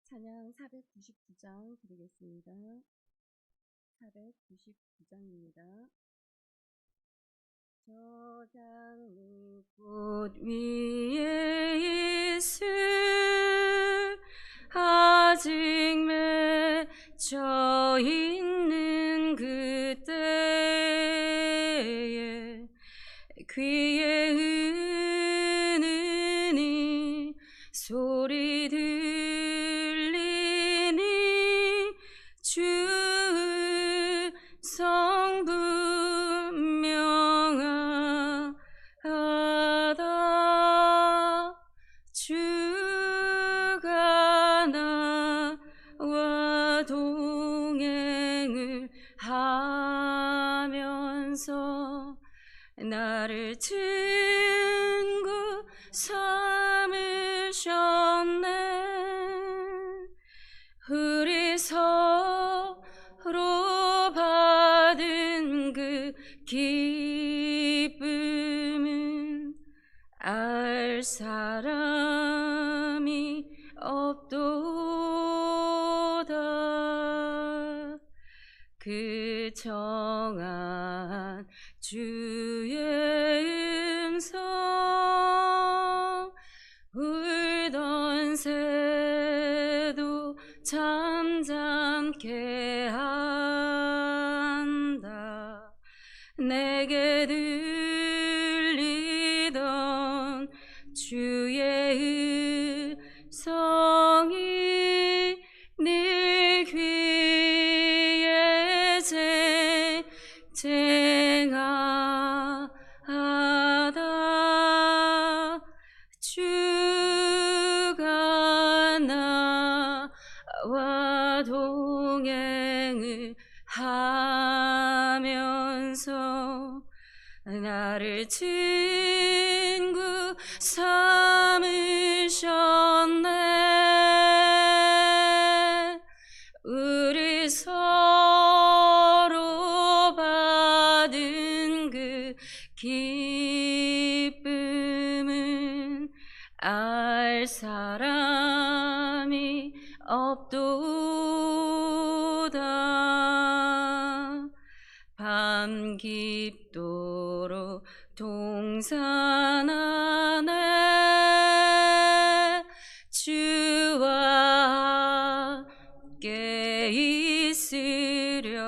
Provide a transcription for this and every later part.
찬양 499장 드리겠습니다. 499장입니다. 저 장미꽃 위에 있을 아직 맺혀 있는 그때에 귀에 은은히 소리 들리니 주 성분 명하다. 주가 나와 동행을 하면서 나를 친구 삼으셨네. 우리 서로 받은 그 기쁨은 알 사람이 없도다. 그 정한 주의 음성 울던 새도 잠잠케 한다. 내게 들리던 주의 음성이 늘 귀에 쟁쟁하다. 주가 나와 동행을 하면서 나를 친구 삼으셨네. 우리 서로 받은 그 기쁨은 알 사람이 없도다. 밤 깊도록 동산 안에 주와 함께 있으려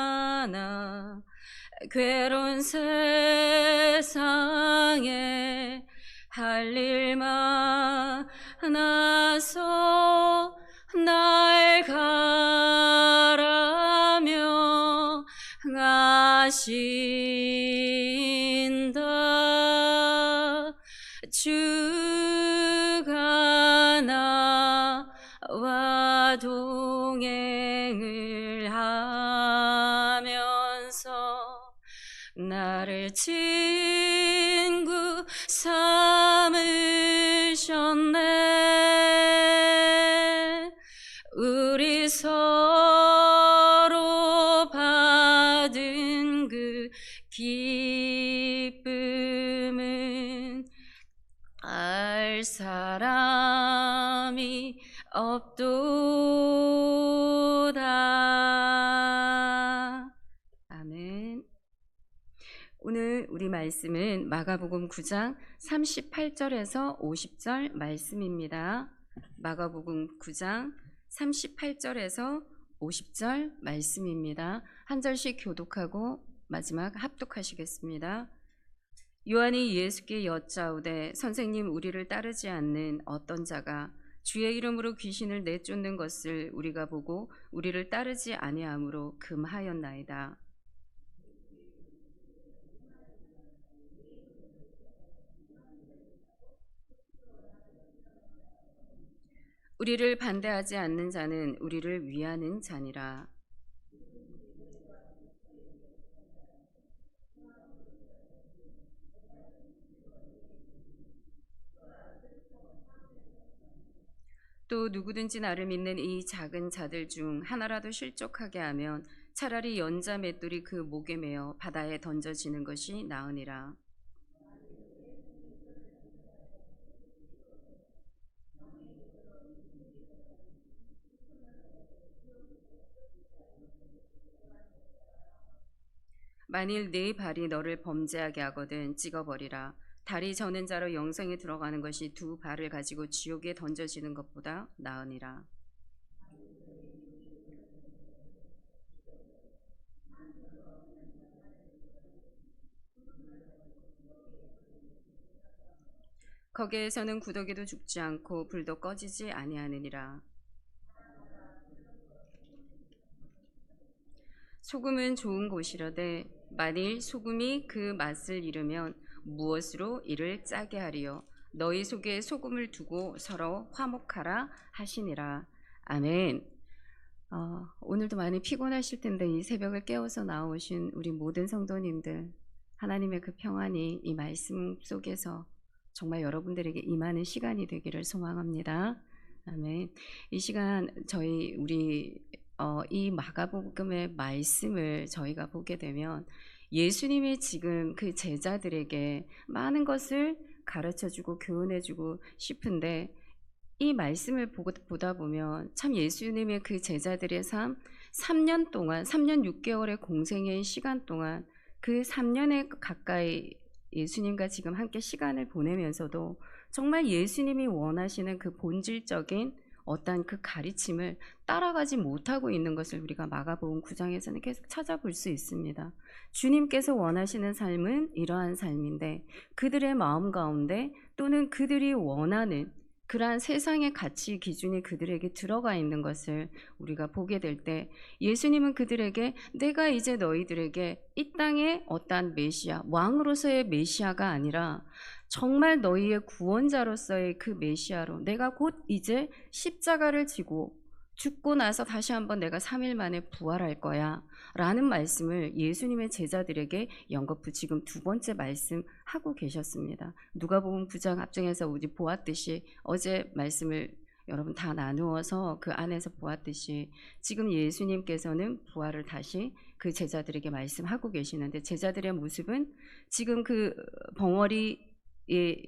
하나. 괴로운 세상에 할 일 많아서 날 가라며 하신다. 주가 나와 나와 동행을 하면서 나를 친구 삼으셨네. 우리 서로 받은 그 기쁨은 알 사람이 없도다. 아멘. 오늘 우리 말씀은 마가복음 9장 38절에서 50절 말씀입니다. 마가복음 9장 38절에서 50절 말씀입니다. 한 절씩 교독하고 마지막 합독하시겠습니다. 요한이 예수께 여짜오되 선생님, 우리를 따르지 않는 어떤 자가 주의 이름으로 귀신을 내쫓는 것을 우리가 보고 우리를 따르지 아니하므로 금하였나이다. 우리를 반대하지 않는 자는 우리를 위하는 자니라. 또 누구든지 나를 믿는 이 작은 자들 중 하나라도 실족하게 하면 차라리 연자 맷돌이 그 목에 매어 바다에 던져지는 것이 나으니라. 만일 네 발이 너를 범죄하게 하거든 찍어버리라. 다리 저는 자로 영생에 들어가는 것이 두 발을 가지고 지옥에 던져지는 것보다 나으니라. 거기에서는 구더기도 죽지 않고 불도 꺼지지 아니하느니라. 소금은 좋은 곳이라되 만일 소금이 그 맛을 잃으면 무엇으로 이를 짜게 하리요. 너희 속에 소금을 두고 서로 화목하라 하시니라. 아멘. 오늘도 많이 피곤하실 텐데 이 새벽을 깨워서 나오신 우리 모든 성도님들, 하나님의 그 평안이 이 말씀 속에서 정말 여러분들에게 임하는 시간이 되기를 소망합니다. 아멘. 이 시간 이 마가복음의 말씀을 저희가 보게 되면 예수님이 지금 그 제자들에게 많은 것을 가르쳐주고 교훈해주고 싶은데, 이 말씀을 보다 보면 참 예수님의 그 제자들의 삶, 3년 동안, 3년 6개월의 공생의 시간 동안 그 3년에 가까이 예수님과 지금 함께 시간을 보내면서도 정말 예수님이 원하시는 그 본질적인 어떤 그 가르침을 따라가지 못하고 있는 것을 우리가 마가복음 9장에서는 계속 찾아볼 수 있습니다. 주님께서 원하시는 삶은 이러한 삶인데 그들의 마음 가운데 또는 그들이 원하는 그러한 세상의 가치 기준이 그들에게 들어가 있는 것을 우리가 보게 될 때, 예수님은 그들에게 내가 이제 너희들에게 이 땅의 어떠한 메시아, 왕으로서의 메시아가 아니라 정말 너희의 구원자로서의 그 메시아로 내가 곧 이제 십자가를 지고 죽고 나서 다시 한번 내가 3일 만에 부활할 거야 라는 말씀을 예수님의 제자들에게 연거푸 지금 두 번째 말씀하고 계셨습니다. 누가복음 9장 앞장에서 우리 보았듯이, 어제 말씀을 여러분 다 나누어서 그 안에서 보았듯이 지금 예수님께서는 부활을 다시 그 제자들에게 말씀하고 계시는데, 제자들의 모습은 지금 그 벙어리에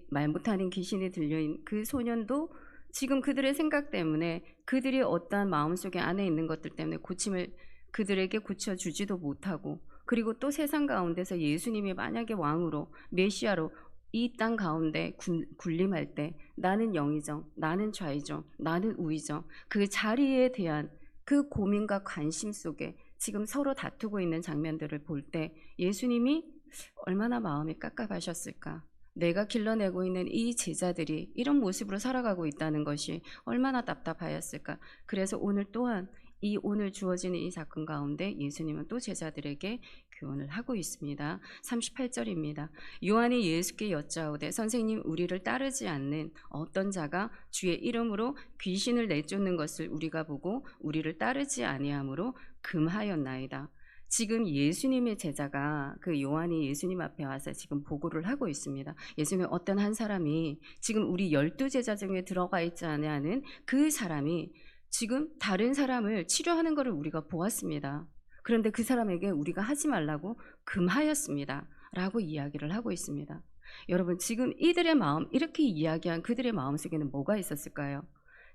말 못하는 귀신이 들려있는 그 소년도 지금 그들의 생각 때문에, 그들이 어떠한 마음속에 안에 있는 것들 때문에 고침을 그들에게 고쳐주지도 못하고, 그리고 또 세상 가운데서 예수님이 만약에 왕으로 메시아로 이 땅 가운데 군림할 때 나는 영이정, 나는 좌이정, 나는 우이정, 그 자리에 대한 그 고민과 관심 속에 지금 서로 다투고 있는 장면들을 볼 때 예수님이 얼마나 마음이 깝깝하셨을까. 내가 길러내고 있는 이 제자들이 이런 모습으로 살아가고 있다는 것이 얼마나 답답하였을까. 그래서 오늘 또한 이 오늘 주어지는 이 사건 가운데 예수님은 또 제자들에게 교훈을 하고 있습니다. 38절입니다. 요한이 예수께 여짜오되 선생님, 우리를 따르지 않는 어떤 자가 주의 이름으로 귀신을 내쫓는 것을 우리가 보고 우리를 따르지 아니하므로 금하였나이다. 지금 예수님의 제자가 그 요한이 예수님 앞에 와서 지금 보고를 하고 있습니다. 예수님, 어떤 한 사람이 지금 우리 12제자 중에 들어가 있지 않냐는 그 사람이 지금 다른 사람을 치료하는 것을 우리가 보았습니다. 그런데 그 사람에게 우리가 하지 말라고 금하였습니다 라고 이야기를 하고 있습니다. 여러분, 지금 이들의 마음, 이렇게 이야기한 그들의 마음속에는 뭐가 있었을까요?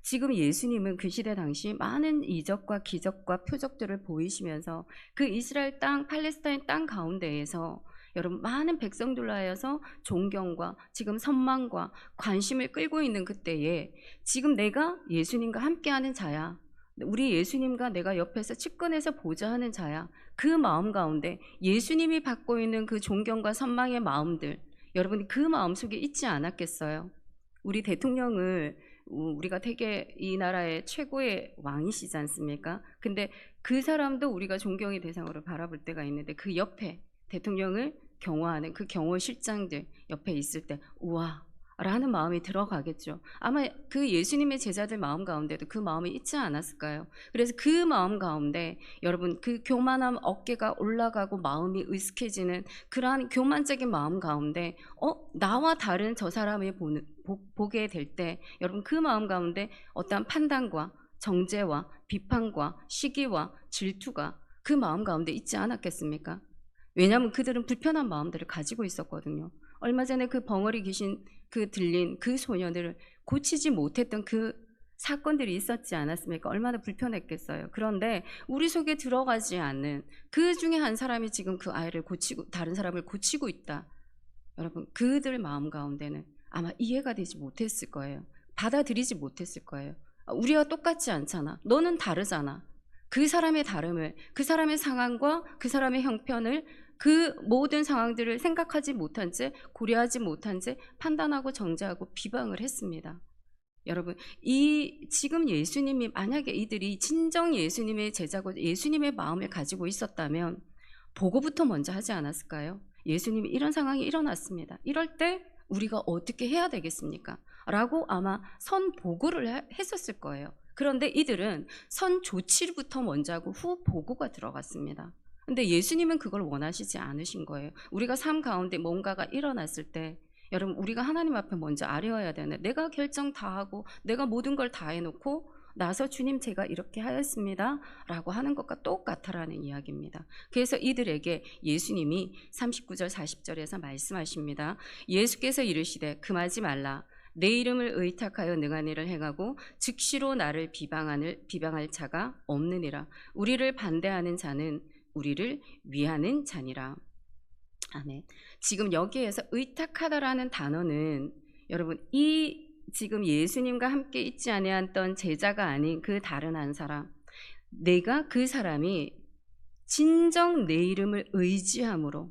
지금 예수님은 그 시대 당시 많은 이적과 기적과 표적들을 보이시면서 그 이스라엘 땅, 팔레스타인 땅 가운데에서 여러분 많은 백성들로 하여서 존경과 지금 선망과 관심을 끌고 있는 그때에 지금 내가 예수님과 함께하는 자야, 우리 예수님과 내가 옆에서 측근에서 보좌 하는 자야, 그 마음 가운데 예수님이 받고 있는 그 존경과 선망의 마음들, 여러분 그 마음속에 있지 않았겠어요? 우리 대통령을 우리가 되게 이 나라의 최고의 왕이시지 않습니까? 근데 그 사람도 우리가 존경의 대상으로 바라볼 때가 있는데 그 옆에 대통령을 경호하는 그 경호실장들 옆에 있을 때 우와 라는 마음이 들어가겠죠. 아마 그 예수님의 제자들 마음 가운데도 그 마음이 있지 않았을까요? 그래서 그 마음 가운데 여러분 그 교만한 어깨가 올라가고 마음이 으스해지는 그러한 교만적인 마음 가운데 나와 다른 저 사람을 보게 될 때 여러분 그 마음 가운데 어떠한 판단과 정죄와 비판과 시기와 질투가 그 마음 가운데 있지 않았겠습니까? 왜냐하면 그들은 불편한 마음들을 가지고 있었거든요. 얼마 전에 그 벙어리 귀신 들린 그 소녀들을 고치지 못했던 그 사건들이 있었지 않았습니까? 얼마나 불편했겠어요. 그런데 우리 속에 들어가지 않는 그 중에 한 사람이 지금 그 아이를 고치고 다른 사람을 고치고 있다. 여러분 그들 마음 가운데는 아마 이해가 되지 못했을 거예요. 받아들이지 못했을 거예요. 우리와 똑같지 않잖아. 너는 다르잖아. 그 사람의 다름을, 그 사람의 상황과 그 사람의 형편을, 그 모든 상황들을 생각하지 못한 채, 고려하지 못한 채 판단하고 정죄하고 비방을 했습니다. 여러분, 지금 예수님이 만약에 이들이 진정 예수님의 제자고 예수님의 마음을 가지고 있었다면 보고부터 먼저 하지 않았을까요? 예수님이 이런 상황이 일어났습니다. 이럴 때 우리가 어떻게 해야 되겠습니까? 라고 아마 선보고를 했었을 거예요. 그런데 이들은 선조치부터 먼저 하고 후 보고가 들어갔습니다. 근데 예수님은 그걸 원하시지 않으신 거예요. 우리가 삶 가운데 뭔가가 일어났을 때 여러분 우리가 하나님 앞에 먼저 아뢰어야 되는데 내가 결정 다 하고 내가 모든 걸 다 해놓고 나서 주님 제가 이렇게 하였습니다 라고 하는 것과 똑같아라는 이야기입니다. 그래서 이들에게 예수님이 39절 40절에서 말씀하십니다. 예수께서 이르시되 금하지 말라. 내 이름을 의탁하여 능한 일을 행하고 즉시로 나를 비방할 자가 없느니라. 우리를 반대하는 자는 우리를 위하는 자니라. 아멘. 지금 여기에서 의탁하다라는 단어는 여러분 이 지금 예수님과 함께 있지 아니했던 제자가 아닌 그 다른 한 사람, 내가 그 사람이 진정 내 이름을 의지함으로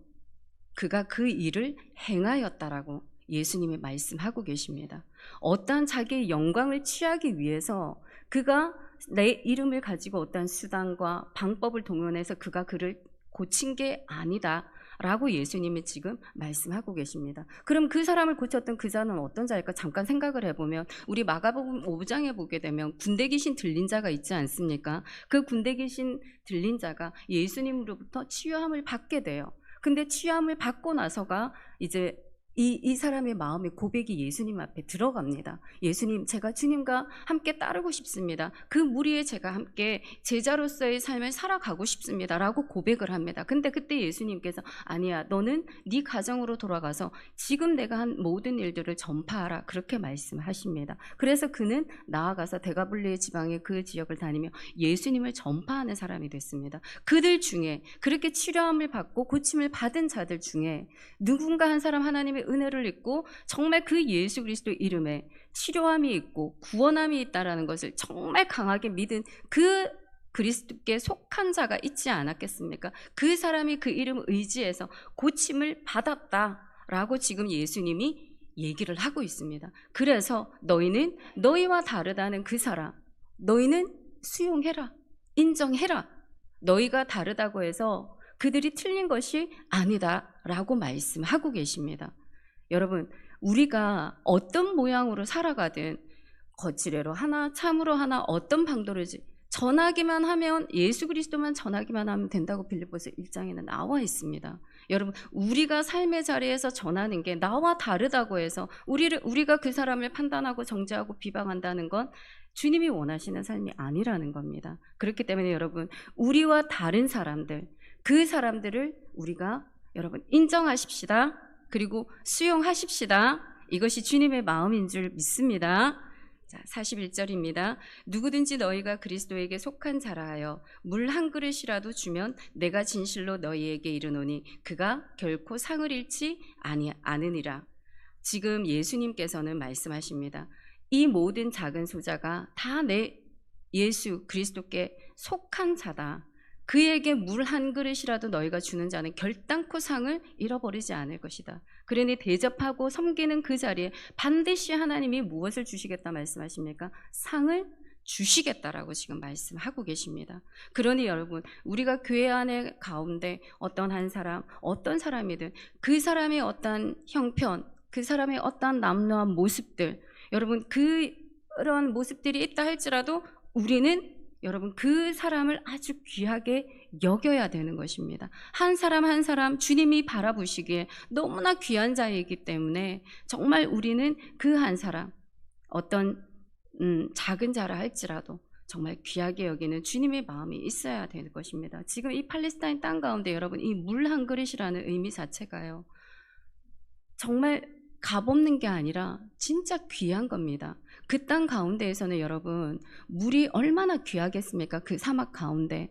그가 그 일을 행하였다라고 예수님이 말씀하고 계십니다. 어떠한 자기의 영광을 취하기 위해서 그가 내 이름을 가지고 어떠한 수단과 방법을 동원해서 그가 그를 고친 게 아니다 라고 예수님이 지금 말씀하고 계십니다. 그럼 그 사람을 고쳤던 그 자는 어떤 자일까? 잠깐 생각을 해보면 우리 마가복음 5장에 보게 되면 군대 귀신 들린 자가 있지 않습니까? 그 군대 귀신 들린 자가 예수님으로부터 치유함을 받게 돼요. 근데 치유함을 받고 나서가 이제 이 사람의 마음의 고백이 예수님 앞에 들어갑니다. 예수님, 제가 주님과 함께 따르고 싶습니다. 그 무리에 제가 함께 제자로서의 삶을 살아가고 싶습니다 라고 고백을 합니다. 근데 그때 예수님께서 아니야, 너는 네 가정으로 돌아가서 지금 내가 한 모든 일들을 전파하라 그렇게 말씀하십니다. 그래서 그는 나아가서 데가볼리의 지방의 그 지역을 다니며 예수님을 전파하는 사람이 됐습니다. 그들 중에 그렇게 치료함을 받고 고침을 받은 자들 중에 누군가 한 사람 하나님의 은혜를 입고 정말 그 예수 그리스도 이름에 치료함이 있고 구원함이 있다라는 것을 정말 강하게 믿은 그 그리스도께 속한 자가 있지 않았겠습니까? 그 사람이 그 이름을 의지해서 고침을 받았다라고 지금 예수님이 얘기를 하고 있습니다. 그래서 너희는 너희와 다르다는 그 사람, 너희는 수용해라. 인정해라. 너희가 다르다고 해서 그들이 틀린 것이 아니다라고 말씀하고 계십니다. 여러분, 우리가 어떤 모양으로 살아가든 거칠애로 하나 참으로 하나 어떤 방도로지 전하기만 하면 예수 그리스도만 전하기만 하면 된다고 빌립보서 1장에는 나와 있습니다. 여러분, 우리가 삶의 자리에서 전하는 게 나와 다르다고 해서 우리가 그 사람을 판단하고 정죄하고 비방한다는 건 주님이 원하시는 삶이 아니라는 겁니다. 그렇기 때문에 여러분, 우리와 다른 사람들, 그 사람들을 우리가 여러분 인정하십시다. 그리고 수용하십시다. 이것이 주님의 마음인 줄 믿습니다. 자, 41절입니다. 누구든지 너희가 그리스도에게 속한 자라 하여 물 한 그릇이라도 주면 내가 진실로 너희에게 이르노니 그가 결코 상을 잃지 않으니라. 지금 예수님께서는 말씀하십니다. 이 모든 작은 소자가 다 내 예수 그리스도께 속한 자다. 그에게 물 한 그릇이라도 너희가 주는 자는 결단코 상을 잃어버리지 않을 것이다. 그러니 대접하고 섬기는 그 자리에 반드시 하나님이 무엇을 주시겠다 말씀하십니까? 상을 주시겠다라고 지금 말씀하고 계십니다. 그러니 여러분, 우리가 교회 안에 가운데 어떤 한 사람, 어떤 사람이든 그 사람의 어떤 형편, 그 사람의 어떤 남루한 모습들, 여러분 그런 모습들이 있다 할지라도 우리는 여러분 그 사람을 아주 귀하게 여겨야 되는 것입니다. 한 사람 한 사람 주님이 바라보시기에 너무나 귀한 자이기 때문에 정말 우리는 그 한 사람 어떤 작은 자라 할지라도 정말 귀하게 여기는 주님의 마음이 있어야 되는 것입니다. 지금 이 팔레스타인 땅 가운데 여러분 이 물 한 그릇이라는 의미 자체가요, 정말 값없는 게 아니라 진짜 귀한 겁니다. 그 땅 가운데에서는 여러분 물이 얼마나 귀하겠습니까? 그 사막 가운데,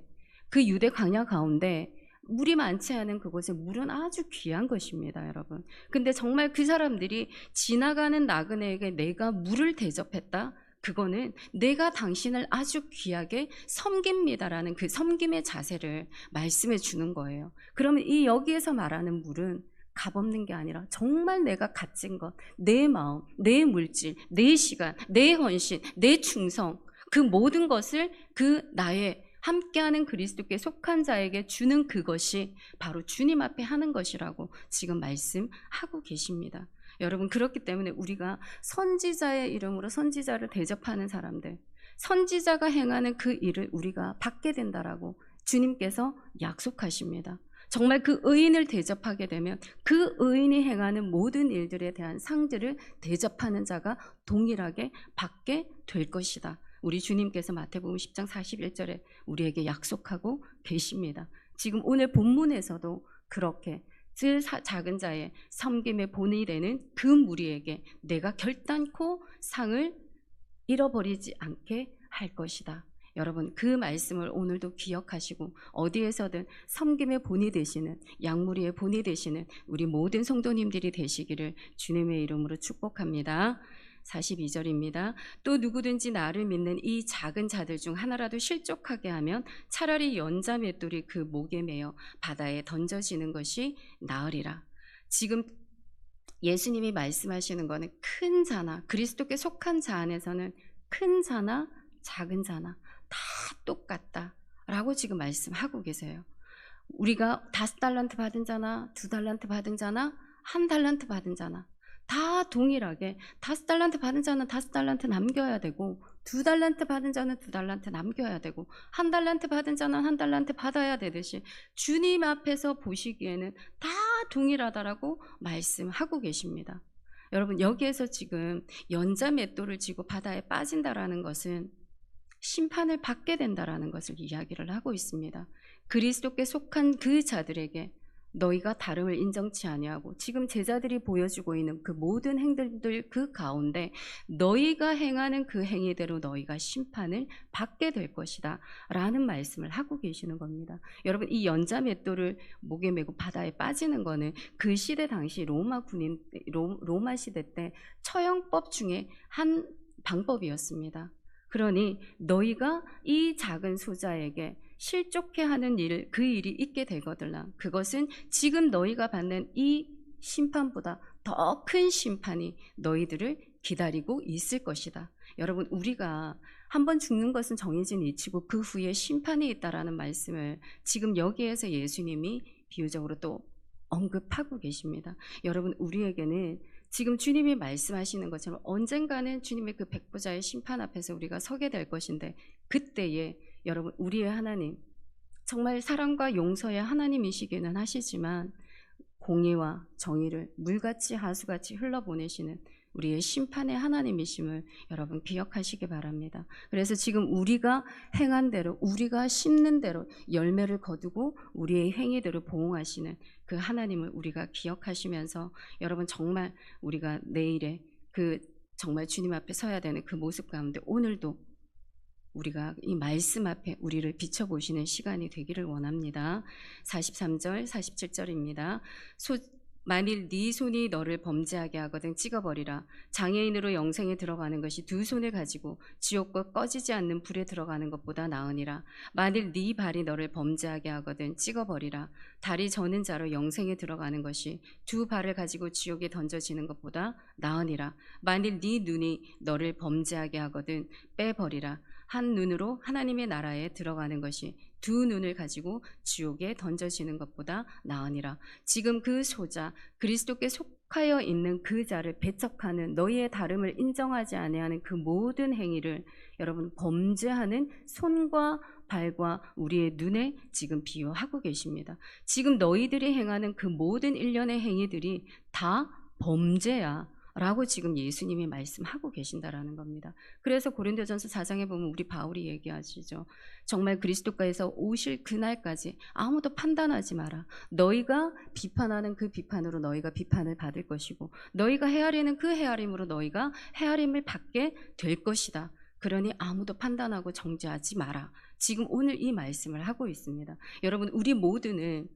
그 유대 광야 가운데 물이 많지 않은 그곳에 물은 아주 귀한 것입니다, 여러분. 근데 정말 그 사람들이 지나가는 나그네에게 내가 물을 대접했다? 그거는 내가 당신을 아주 귀하게 섬깁니다라는 그 섬김의 자세를 말씀해 주는 거예요. 그러면 이 여기에서 말하는 물은 값없는 게 아니라 정말 내가 갇힌 것, 내 마음, 내 물질, 내 시간, 내 헌신, 내 충성, 그 모든 것을 그 나의 함께하는 그리스도께 속한 자에게 주는 그것이 바로 주님 앞에 하는 것이라고 지금 말씀하고 계십니다. 여러분, 그렇기 때문에 우리가 선지자의 이름으로 선지자를 대접하는 사람들, 선지자가 행하는 그 일을 우리가 받게 된다라고 주님께서 약속하십니다. 정말 그 의인을 대접하게 되면 그 의인이 행하는 모든 일들에 대한 상들을 대접하는 자가 동일하게 받게 될 것이다. 우리 주님께서 마태복음 10장 41절에 우리에게 약속하고 계십니다. 지금 오늘 본문에서도 그렇게 그 작은 자의 섬김의 본이 되는 그 무리에게 내가 결단코 상을 잃어버리지 않게 할 것이다. 여러분, 그 말씀을 오늘도 기억하시고 어디에서든 섬김의 본이 되시는, 양무리의 본이 되시는 우리 모든 성도님들이 되시기를 주님의 이름으로 축복합니다. 42절입니다. 또 누구든지 나를 믿는 이 작은 자들 중 하나라도 실족하게 하면 차라리 연자 맷돌이 그 목에 매어 바다에 던져지는 것이 나으리라. 지금 예수님이 말씀하시는 것은 큰 자나 그리스도께 속한 자 안에서는 큰 자나 작은 자나 다 똑같다라고 지금 말씀하고 계세요. 우리가 5달란트 받은 자나 2달란트 받은 자나 1달란트 받은 자나 다 동일하게 5달란트 받은 자는 5달란트 남겨야 되고 2달란트 받은 자는 2달란트 남겨야 되고 1달란트 받은 자는 1달란트 받아야 되듯이 주님 앞에서 보시기에는 다 동일하다라고 말씀하고 계십니다. 여러분, 여기에서 지금 연자 맷돌을 쥐고 바다에 빠진다라는 것은 심판을 받게 된다라는 것을 이야기를 하고 있습니다. 그리스도께 속한 그 자들에게 너희가 다름을 인정치 아니하고 지금 제자들이 보여주고 있는 그 모든 행동들 그 가운데 너희가 행하는 그 행위대로 너희가 심판을 받게 될 것이다 라는 말씀을 하고 계시는 겁니다. 여러분, 이 연자 맷돌을 목에 메고 바다에 빠지는 거는 그 시대 당시 로마 시대 때 처형법 중에 한 방법이었습니다. 그러니 너희가 이 작은 소자에게 실족해 하는 일, 그 일이 있게 되거들라 그것은 지금 너희가 받는 이 심판보다 더 큰 심판이 너희들을 기다리고 있을 것이다. 여러분, 우리가 한번 죽는 것은 정해진 이치고 그 후에 심판이 있다라는 말씀을 지금 여기에서 예수님이 비유적으로 또 언급하고 계십니다. 여러분, 우리에게는 지금 주님이 말씀하시는 것처럼 언젠가는 주님의 그 백부자의 심판 앞에서 우리가 서게 될 것인데, 그때에 여러분, 우리의 하나님, 정말 사랑과 용서의 하나님이시기는 하시지만 공의와 정의를 물같이 하수같이 흘러보내시는 우리의 심판의 하나님이심을 여러분 기억하시기 바랍니다. 그래서 지금 우리가 행한 대로, 우리가 심는 대로 열매를 거두고 우리의 행위대로 보응하시는 그 하나님을 우리가 기억하시면서, 여러분 정말 우리가 내일에 그 정말 주님 앞에 서야 되는 그 모습 가운데 오늘도 우리가 이 말씀 앞에 우리를 비춰보시는 시간이 되기를 원합니다. 43절 47절입니다. 만일 네 손이 너를 범죄하게 하거든 찍어버리라. 장애인으로 영생에 들어가는 것이 두 손을 가지고 지옥과 꺼지지 않는 불에 들어가는 것보다 나으니라. 만일 네 발이 너를 범죄하게 하거든 찍어버리라. 다리 저는 자로 영생에 들어가는 것이 두 발을 가지고 지옥에 던져지는 것보다 나으니라. 만일 네 눈이 너를 범죄하게 하거든 빼버리라. 한 눈으로 하나님의 나라에 들어가는 것이 두 눈을 가지고 지옥에 던져지는 것보다 나으니라. 지금 그 소자 그리스도께 속하여 있는 그 자를 배척하는, 너희의 다름을 인정하지 아니하는 그 모든 행위를 여러분 범죄하는 손과 발과 우리의 눈에 지금 비유하고 계십니다. 지금 너희들이 행하는 그 모든 일련의 행위들이 다 범죄야 라고 지금 예수님이 말씀하고 계신다라는 겁니다. 그래서 고린도전서 4장에 보면 우리 바울이 얘기하시죠. 정말 그리스도께서 오실 그날까지 아무도 판단하지 마라. 너희가 비판하는 그 비판으로 너희가 비판을 받을 것이고, 너희가 헤아리는 그 헤아림으로 너희가 헤아림을 받게 될 것이다. 그러니 아무도 판단하고 정죄하지 마라. 지금 오늘 이 말씀을 하고 있습니다. 여러분, 우리 모두는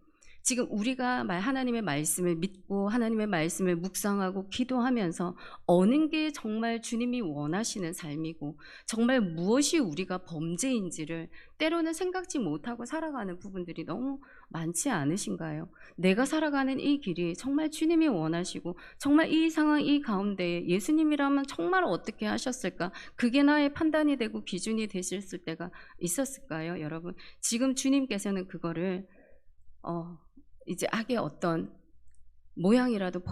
지금 우리가 하나님의 말씀을 믿고 하나님의 말씀을 묵상하고 기도하면서 어느 게 정말 주님이 원하시는 삶이고 정말 무엇이 우리가 범죄인지를 때로는 생각지 못하고 살아가는 부분들이 너무 많지 않으신가요? 내가 살아가는 이 길이 정말 주님이 원하시고 정말 이 상황 이 가운데 예수님이라면 정말 어떻게 하셨을까? 그게 나의 판단이 되고 기준이 되셨을 때가 있었을까요? 여러분, 지금 주님께서는 그거를 이제 악의 어떤 모양이라도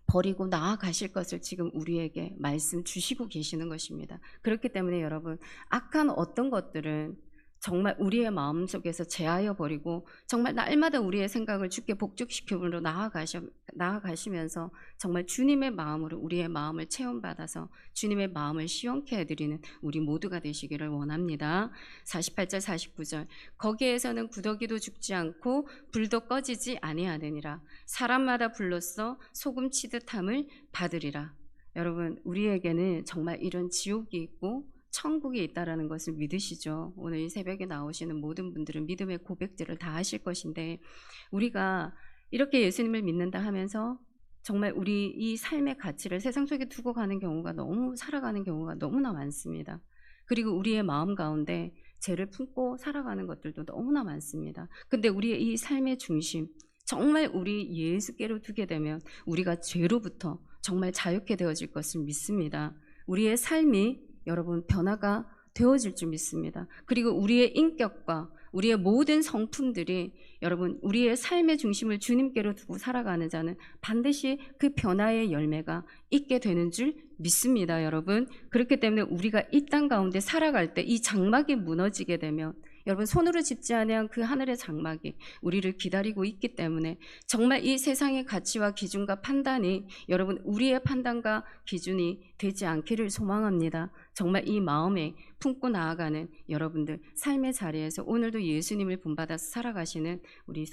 버리고 나아가실 것을 지금 우리에게 말씀 주시고 계시는 것입니다. 그렇기 때문에 여러분, 악한 어떤 것들은 정말 우리의 마음속에서 제하여 버리고 정말 날마다 우리의 생각을 주께 복종시키므로 나아가시면서 정말 주님의 마음으로 우리의 마음을 체험받아서 주님의 마음을 시원케 해드리는 우리 모두가 되시기를 원합니다. 48절 49절 거기에서는 구더기도 죽지 않고 불도 꺼지지 아니하느니라. 사람마다 불로써 소금 치듯함을 받으리라. 여러분, 우리에게는 정말 이런 지옥이 있고 천국이 있다라는 것을 믿으시죠? 오늘 이 새벽에 나오시는 모든 분들은 믿음의 고백들을 다 하실 것인데, 우리가 이렇게 예수님을 믿는다 하면서 정말 우리 이 삶의 가치를 세상 속에 두고 살아가는 경우가 너무나 많습니다. 그리고 우리의 마음 가운데 죄를 품고 살아가는 것들도 너무나 많습니다. 근데 우리의 이 삶의 중심, 정말 우리 예수께로 두게 되면 우리가 죄로부터 정말 자유케 되어질 것을 믿습니다. 우리의 삶이 여러분 변화가 되어질 줄 믿습니다. 그리고 우리의 인격과 우리의 모든 성품들이 여러분 우리의 삶의 중심을 주님께로 두고 살아가는 자는 반드시 그 변화의 열매가 있게 되는 줄 믿습니다. 여러분, 그렇기 때문에 우리가 이 땅 가운데 살아갈 때 이 장막이 무너지게 되면 여러분 손으로 짚지 아니한 그 하늘의 장막이 우리를 기다리고 있기 때문에 정말 이 세상의 가치와 기준과 판단이 여러분 우리의 판단과 기준이 되지 않기를 소망합니다. 정말 이 마음에 품고 나아가는 여러분들 삶의 자리에서 오늘도 예수님을 본받아서 살아가시는 우리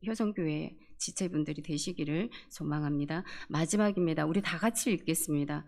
효성교회 지체분들이 되시기를 소망합니다. 마지막입니다. 우리 다 같이 읽겠습니다.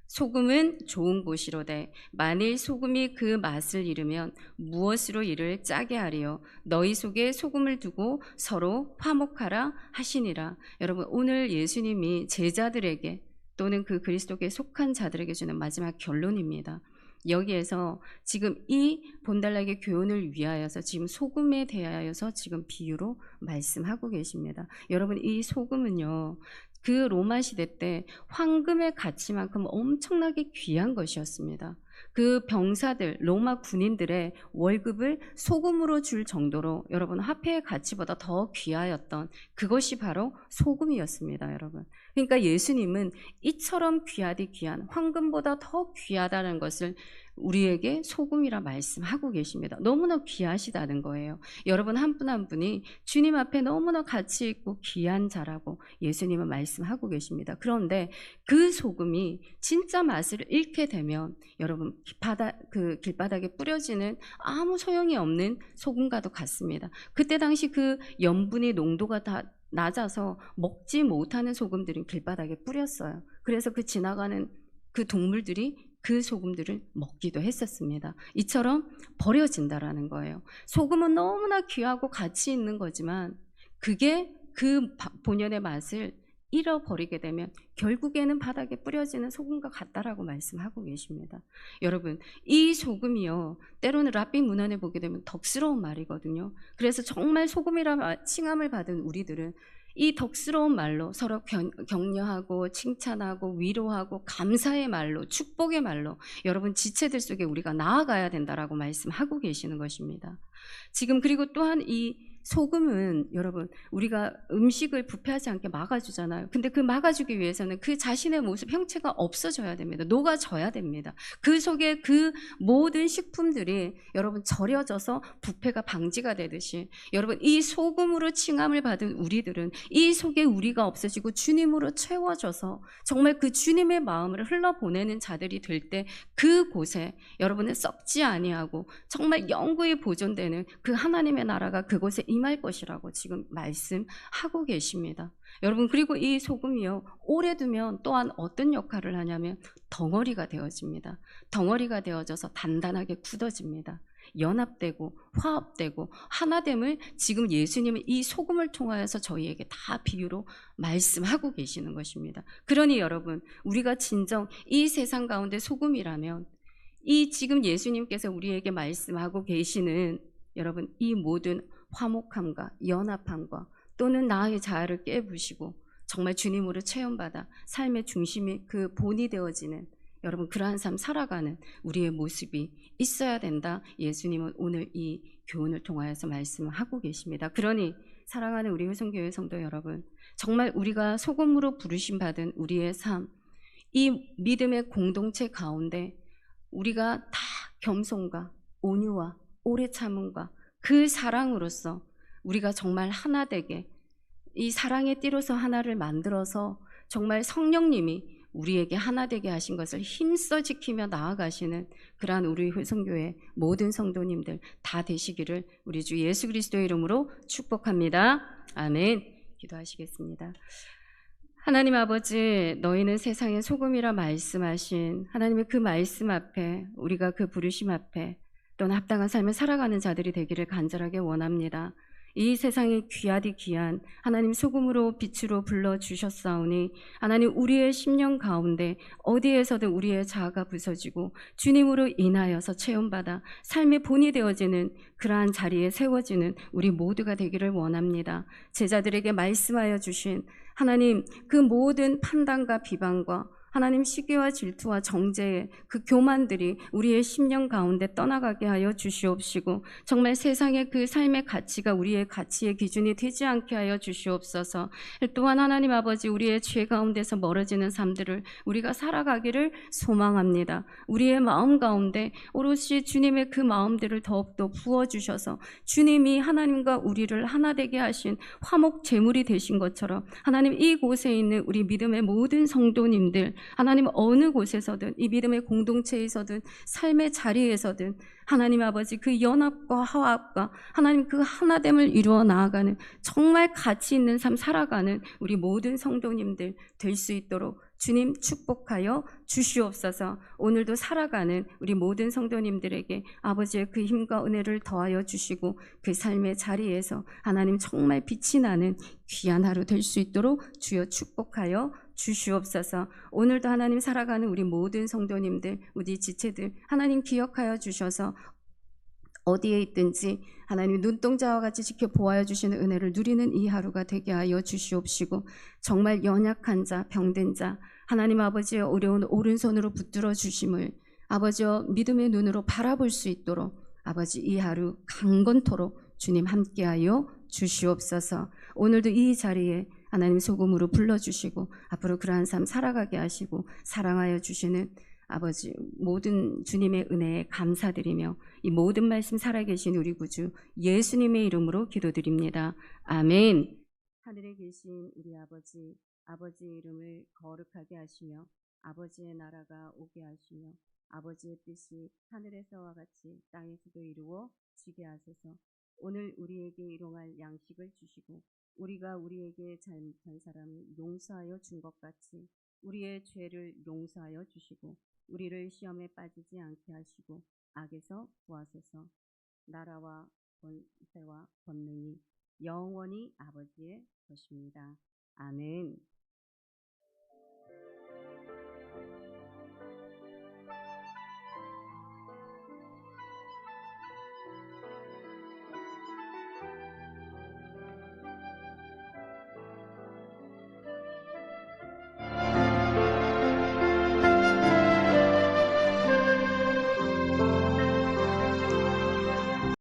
소금은 좋은 것이로되 만일 소금이 그 맛을 잃으면 무엇으로 이를 짜게 하리요? 너희 속에 소금을 두고 서로 화목하라 하시니라. 여러분, 오늘 예수님이 제자들에게 또는 그 그리스도께 속한 자들에게 주는 마지막 결론입니다. 여기에서 지금 이 본달락의 교훈을 위하여서 지금 소금에 대하여서 지금 비유로 말씀하고 계십니다. 여러분, 이 소금은요 그 로마 시대 때 황금의 가치만큼 엄청나게 귀한 것이었습니다. 그 병사들, 로마 군인들의 월급을 소금으로 줄 정도로 여러분 화폐의 가치보다 더 귀하였던 그것이 바로 소금이었습니다, 여러분. 그러니까 예수님은 이처럼 귀하디 귀한 황금보다 더 귀하다는 것을 우리에게 소금이라 말씀하고 계십니다. 너무나 귀하시다는 거예요. 여러분 한 분 한 분이 주님 앞에 너무나 가치 있고 귀한 자라고 예수님은 말씀하고 계십니다. 그런데 그 소금이 진짜 맛을 잃게 되면 여러분 길바닥에 뿌려지는 아무 소용이 없는 소금과도 같습니다. 그때 당시 그 염분의 농도가 다 낮아서 먹지 못하는 소금들은 길바닥에 뿌렸어요. 그래서 그 지나가는 그 동물들이 그 소금들을 먹기도 했었습니다. 이처럼 버려진다라는 거예요. 소금은 너무나 귀하고 가치 있는 거지만 그게 그 본연의 맛을 잃어버리게 되면 결국에는 바닥에 뿌려지는 소금과 같다라고 말씀하고 계십니다. 여러분, 이 소금이요, 때로는 랍비 문헌에 보게 되면 덕스러운 말이거든요. 그래서 정말 소금이라 칭함을 받은 우리들은 이 덕스러운 말로 서로 격려하고 칭찬하고 위로하고 감사의 말로 축복의 말로 여러분 지체들 속에 우리가 나아가야 된다라고 말씀하고 계시는 것입니다. 지금 그리고 또한 이 소금은 여러분 우리가 음식을 부패하지 않게 막아주잖아요. 근데 그 막아주기 위해서는 그 자신의 모습 형체가 없어져야 됩니다. 녹아져야 됩니다. 그 속에 그 모든 식품들이 여러분 절여져서 부패가 방지가 되듯이 여러분 이 소금으로 칭함을 받은 우리들은 이 속에 우리가 없어지고 주님으로 채워져서 정말 그 주님의 마음을 흘러보내는 자들이 될 때 그곳에 여러분은 썩지 아니하고 정말 영구히 보존되는 그 하나님의 나라가 그곳에 임할 것이라고 지금 말씀하고 계십니다. 여러분 그리고 이 소금이요 오래 두면 또한 어떤 역할을 하냐면 덩어리가 되어집니다. 덩어리가 되어져서 단단하게 굳어집니다. 연합되고 화합되고 하나됨을 지금 예수님은 이 소금을 통하여서 저희에게 다 비유로 말씀하고 계시는 것입니다. 그러니 여러분 우리가 진정 이 세상 가운데 소금이라면 이 지금 예수님께서 우리에게 말씀하고 계시는 여러분 이 모든 화목함과 연합함과 또는 나의 자아를 깨부시고 정말 주님으로 체험받아 삶의 중심이 그 본이 되어지는 여러분 그러한 삶 살아가는 우리의 모습이 있어야 된다. 예수님은 오늘 이 교훈을 통하여서 말씀하고 계십니다. 그러니 사랑하는 우리 회성교회 성도 여러분, 정말 우리가 소금으로 부르심 받은 우리의 삶, 이 믿음의 공동체 가운데 우리가 다 겸손과 온유와 오래 참음과 그 사랑으로서 우리가 정말 하나 되게 이 사랑의 띠로서 하나를 만들어서 정말 성령님이 우리에게 하나 되게 하신 것을 힘써 지키며 나아가시는 그러한 우리 회성교회 모든 성도님들 다 되시기를 우리 주 예수 그리스도의 이름으로 축복합니다. 아멘. 기도하시겠습니다. 하나님 아버지, 너희는 세상의 소금이라 말씀하신 하나님의 그 말씀 앞에 우리가 그 부르심 앞에 또는 합당한 삶을 살아가는 자들이 되기를 간절하게 원합니다. 이 세상에 귀하디 귀한 하나님 소금으로 빛으로 불러주셨사오니 하나님 우리의 심령 가운데 어디에서든 우리의 자아가 부서지고 주님으로 인하여서 체험받아 삶의 본이 되어지는 그러한 자리에 세워지는 우리 모두가 되기를 원합니다. 제자들에게 말씀하여 주신 하나님 그 모든 판단과 비방과 하나님 시기와 질투와 정죄의 그 교만들이 우리의 심령 가운데 떠나가게 하여 주시옵시고 정말 세상의 그 삶의 가치가 우리의 가치의 기준이 되지 않게 하여 주시옵소서. 또한 하나님 아버지 우리의 죄 가운데서 멀어지는 삶들을 우리가 살아가기를 소망합니다. 우리의 마음 가운데 오롯이 주님의 그 마음들을 더욱더 부어주셔서 주님이 하나님과 우리를 하나 되게 하신 화목 제물이 되신 것처럼 하나님 이곳에 있는 우리 믿음의 모든 성도님들 하나님 어느 곳에서든 이 믿음의 공동체에서든 삶의 자리에서든 하나님 아버지 그 연합과 화합과 하나님 그 하나됨을 이루어 나아가는 정말 가치 있는 삶 살아가는 우리 모든 성도님들 될 수 있도록 주님 축복하여 주시옵소서. 오늘도 살아가는 우리 모든 성도님들에게 아버지의 그 힘과 은혜를 더하여 주시고 그 삶의 자리에서 하나님 정말 빛이 나는 귀한 하루 될 수 있도록 주여 축복하여 주시옵소서. 오늘도 하나님 살아가는 우리 모든 성도님들 우리 지체들 하나님 기억하여 주셔서 어디에 있든지 하나님 눈동자와 같이 지켜보아 주시는 은혜를 누리는 이 하루가 되게 하여 주시옵시고, 정말 연약한 자, 병든 자, 하나님 아버지의 어려운 오른손으로 붙들어 주심을 아버지여 믿음의 눈으로 바라볼 수 있도록 아버지 이 하루 강건토록 주님 함께하여 주시옵소서. 오늘도 이 자리에 하나님 소금으로 불러주시고 앞으로 그러한 삶 살아가게 하시고 사랑하여 주시는 아버지 모든 주님의 은혜에 감사드리며 이 모든 말씀 살아계신 우리 구주 예수님의 이름으로 기도드립니다. 아멘. 하늘에 계신 우리 아버지, 아버지의 이름을 거룩하게 하시며 아버지의 나라가 오게 하시며 아버지의 뜻이 하늘에서와 같이 땅에서도 이루어지게 하소서. 오늘 우리에게 일용할 양식을 주시고 우리가 우리에게 잘못한 사람을 용서하여 준 것 같이 우리의 죄를 용서하여 주시고 우리를 시험에 빠지지 않게 하시고 악에서 구하소서. 나라와 권세와 권능이 영원히 아버지의 것입니다. 아멘.